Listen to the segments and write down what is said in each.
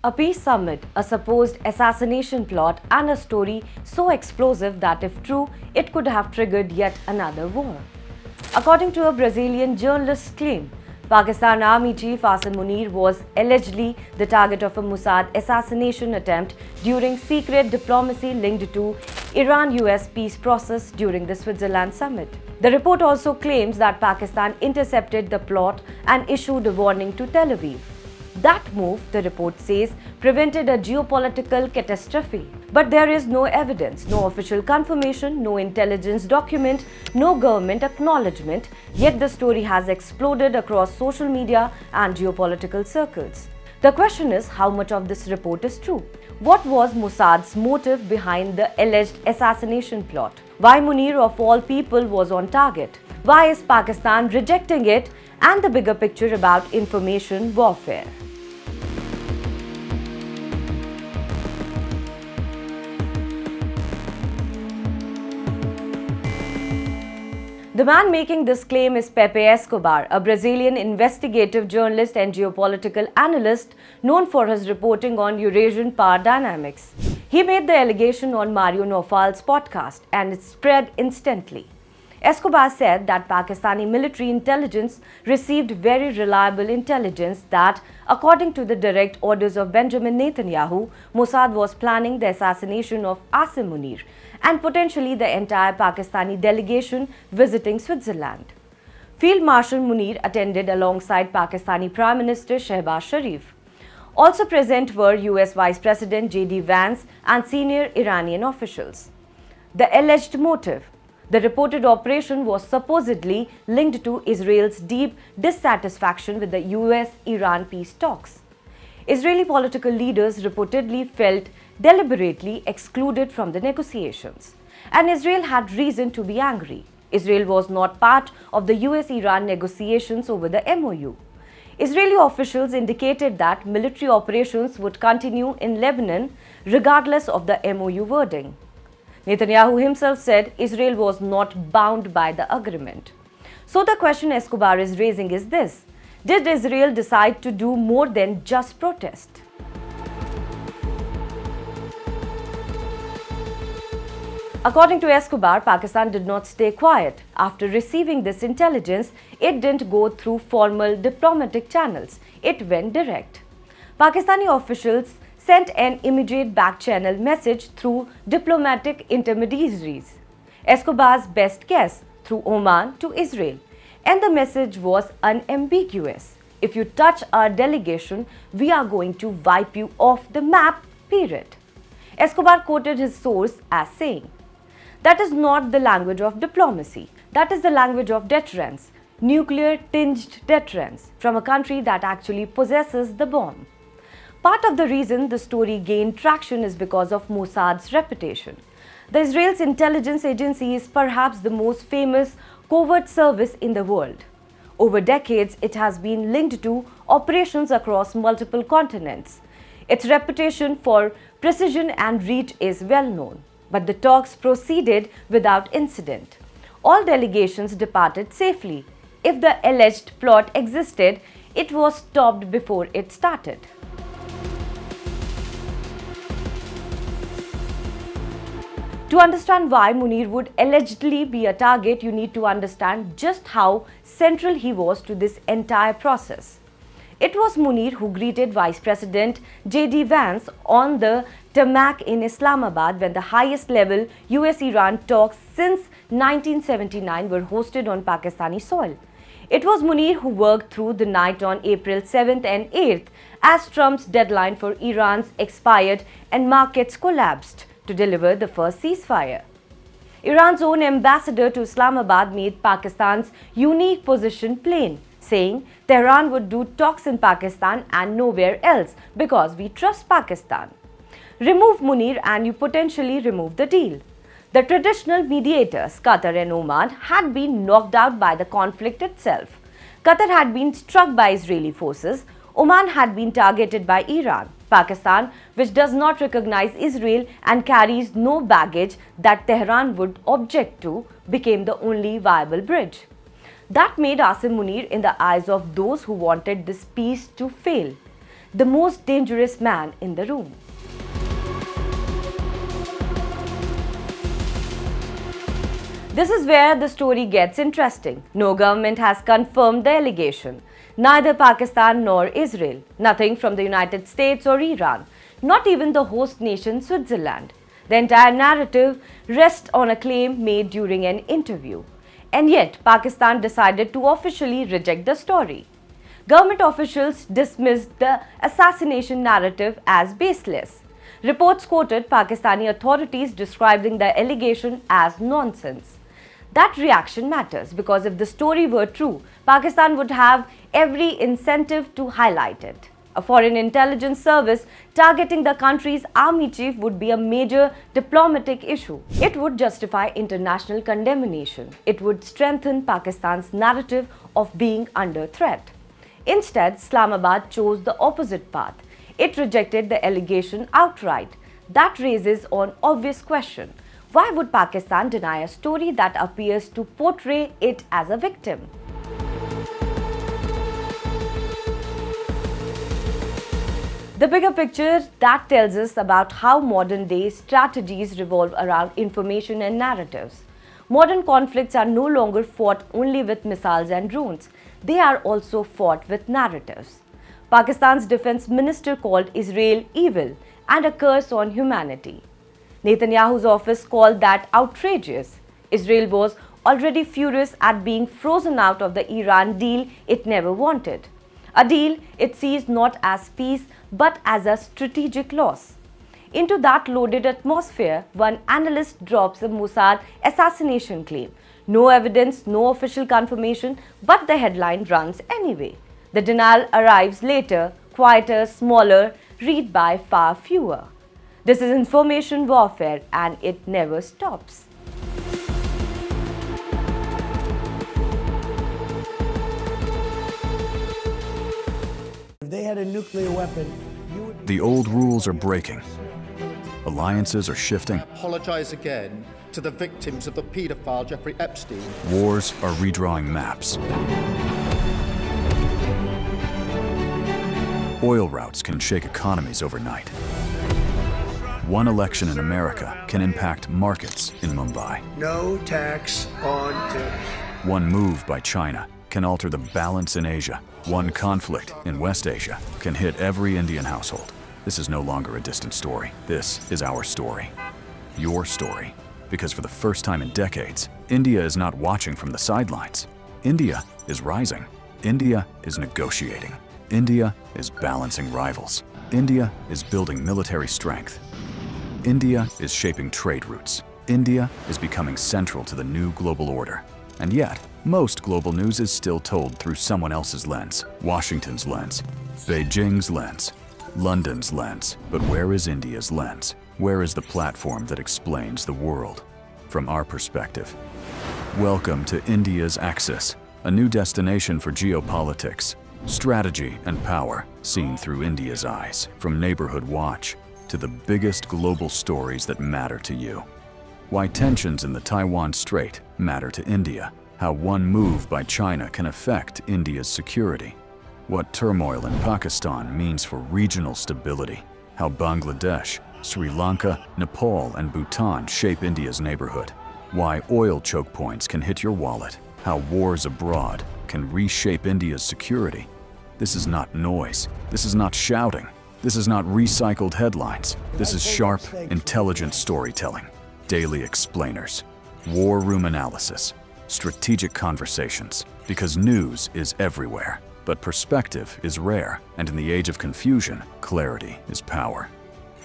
A peace summit, a supposed assassination plot, and a story so explosive that if true, it could have triggered yet another war. According to a Brazilian journalist's claim, Pakistan Army Chief Asim Munir was allegedly the target of a Mossad assassination attempt during secret diplomacy linked to Iran-US peace process during the Switzerland summit. The report also claims that Pakistan intercepted the plot and issued a warning to Tel Aviv. That move, the report says, prevented a geopolitical catastrophe. But there is no evidence, no official confirmation, no intelligence document, no government acknowledgement, yet the story has exploded across social media and geopolitical circles. The question is how much of this report is true? What was Mossad's motive behind the alleged assassination plot? Why Munir of all people was on target? Why is Pakistan rejecting it? And the bigger picture about information warfare. The man making this claim is Pepe Escobar, a Brazilian investigative journalist and geopolitical analyst known for his reporting on Eurasian power dynamics. He made the allegation on Mario Naufal's podcast and it spread instantly. Escobar said that Pakistani military intelligence received very reliable intelligence that, according to the direct orders of Benjamin Netanyahu, Mossad was planning the assassination of Asim Munir and potentially the entire Pakistani delegation visiting Switzerland. Field Marshal Munir attended alongside Pakistani Prime Minister Shehbaz Sharif. Also present were US Vice President J.D. Vance and senior Iranian officials. The alleged motive. The reported operation was supposedly linked to Israel's deep dissatisfaction with the US-Iran peace talks. Israeli political leaders reportedly felt deliberately excluded from the negotiations, and Israel had reason to be angry. Israel was not part of the US-Iran negotiations over the MOU. Israeli officials indicated that military operations would continue in Lebanon regardless of the MOU wording. Netanyahu himself said Israel was not bound by the agreement. So the question Escobar is raising is this: did Israel decide to do more than just protest? According to Escobar, Pakistan did not stay quiet. After receiving this intelligence, it didn't go through formal diplomatic channels. It went direct. Pakistani officials sent an immediate back-channel message through diplomatic intermediaries. Escobar's best guess, through Oman to Israel. And the message was unambiguous. If you touch our delegation, we are going to wipe you off the map, period. Escobar quoted his source as saying, "That is not the language of diplomacy. That is the language of deterrence, nuclear-tinged deterrence, from a country that actually possesses the bomb." Part of the reason the story gained traction is because of Mossad's reputation. The Israel's intelligence agency is perhaps the most famous covert service in the world. Over decades, it has been linked to operations across multiple continents. Its reputation for precision and reach is well known. But the talks proceeded without incident. All delegations departed safely. If the alleged plot existed, it was stopped before it started. To understand why Munir would allegedly be a target, you need to understand just how central he was to this entire process. It was Munir who greeted Vice President J.D. Vance on the tarmac in Islamabad when the highest level US-Iran talks since 1979 were hosted on Pakistani soil. It was Munir who worked through the night on April 7th and 8th as Trump's deadline for Iran's expired and markets collapsed to deliver the first ceasefire. Iran's own ambassador to Islamabad made Pakistan's unique position plain, saying Tehran would do talks in Pakistan and nowhere else because we trust Pakistan. Remove Munir and you potentially remove the deal. The traditional mediators, Qatar and Oman, had been knocked out by the conflict itself. Qatar had been struck by Israeli forces. Oman had been targeted by Iran. Pakistan, which does not recognize Israel and carries no baggage that Tehran would object to, became the only viable bridge. That made Asim Munir in the eyes of those who wanted this peace to fail. the most dangerous man in the room. This is where the story gets interesting. No government has confirmed the allegation. Neither Pakistan nor Israel. Nothing from the United States or Iran. Not even the host nation Switzerland. The entire narrative rests on a claim made during an interview. And yet, Pakistan decided to officially reject the story. Government officials dismissed the assassination narrative as baseless. Reports quoted Pakistani authorities describing the allegation as nonsense. That reaction matters because if the story were true, Pakistan would have every incentive to highlight it. A foreign intelligence service targeting the country's army chief would be a major diplomatic issue. It would justify international condemnation. It would strengthen Pakistan's narrative of being under threat. Instead, Islamabad chose the opposite path. It rejected the allegation outright. That raises an obvious question. Why would Pakistan deny a story that appears to portray it as a victim? The bigger picture that tells us about how modern-day strategies revolve around information and narratives. Modern conflicts are no longer fought only with missiles and drones. They are also fought with narratives. Pakistan's defense minister called Israel evil and a curse on humanity. Netanyahu's office called that outrageous. Israel was already furious at being frozen out of the Iran deal it never wanted. A deal it sees not as peace but as a strategic loss. Into that loaded atmosphere, one analyst drops a Mossad assassination claim. No evidence, no official confirmation, but the headline runs anyway. The denial arrives later, quieter, smaller, read by far fewer. This is information warfare and it never stops. If they had a nuclear weapon, The old rules are breaking. Alliances are shifting. Apologize again to the victims of the paedophile Jeffrey Epstein. Wars are redrawing maps. Oil routes can shake economies overnight. One election in America can impact markets in Mumbai. no tax on tips. One move by China can alter the balance in Asia. One conflict in West Asia can hit every Indian household. This is no longer a distant story. This is our story. Your story. Because for the first time in decades, India is not watching from the sidelines. India is rising. India is negotiating. India is balancing rivals. India is building military strength. India is shaping trade routes. India is becoming central to the new global order. And yet, most global news is still told through someone else's lens. Washington's lens, Beijing's lens, London's lens. But where is India's lens? Where is the platform that explains the world from our perspective? Welcome to India's Axis, a new destination for geopolitics, strategy and power seen through India's eyes. From Neighborhood Watch to the biggest global stories that matter to you. Why tensions in the Taiwan Strait matter to India. How one move by China can affect India's security. What turmoil in Pakistan means for regional stability. How Bangladesh, Sri Lanka, Nepal, and Bhutan shape India's neighborhood. Why oil choke points can hit your wallet. How wars abroad can reshape India's security. This is not noise. This is not shouting. This is not recycled headlines. This is sharp, intelligent storytelling. Daily explainers. War room analysis. Strategic conversations. Because news is everywhere. But perspective is rare. And in the age of confusion, clarity is power.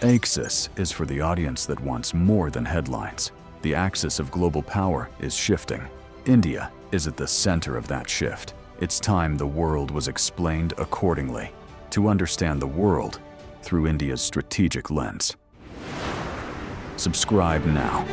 Axis is for the audience that wants more than headlines. The axis of global power is shifting. India is at the center of that shift. It's time the world was explained accordingly. To understand the world through India's strategic lens. Subscribe now.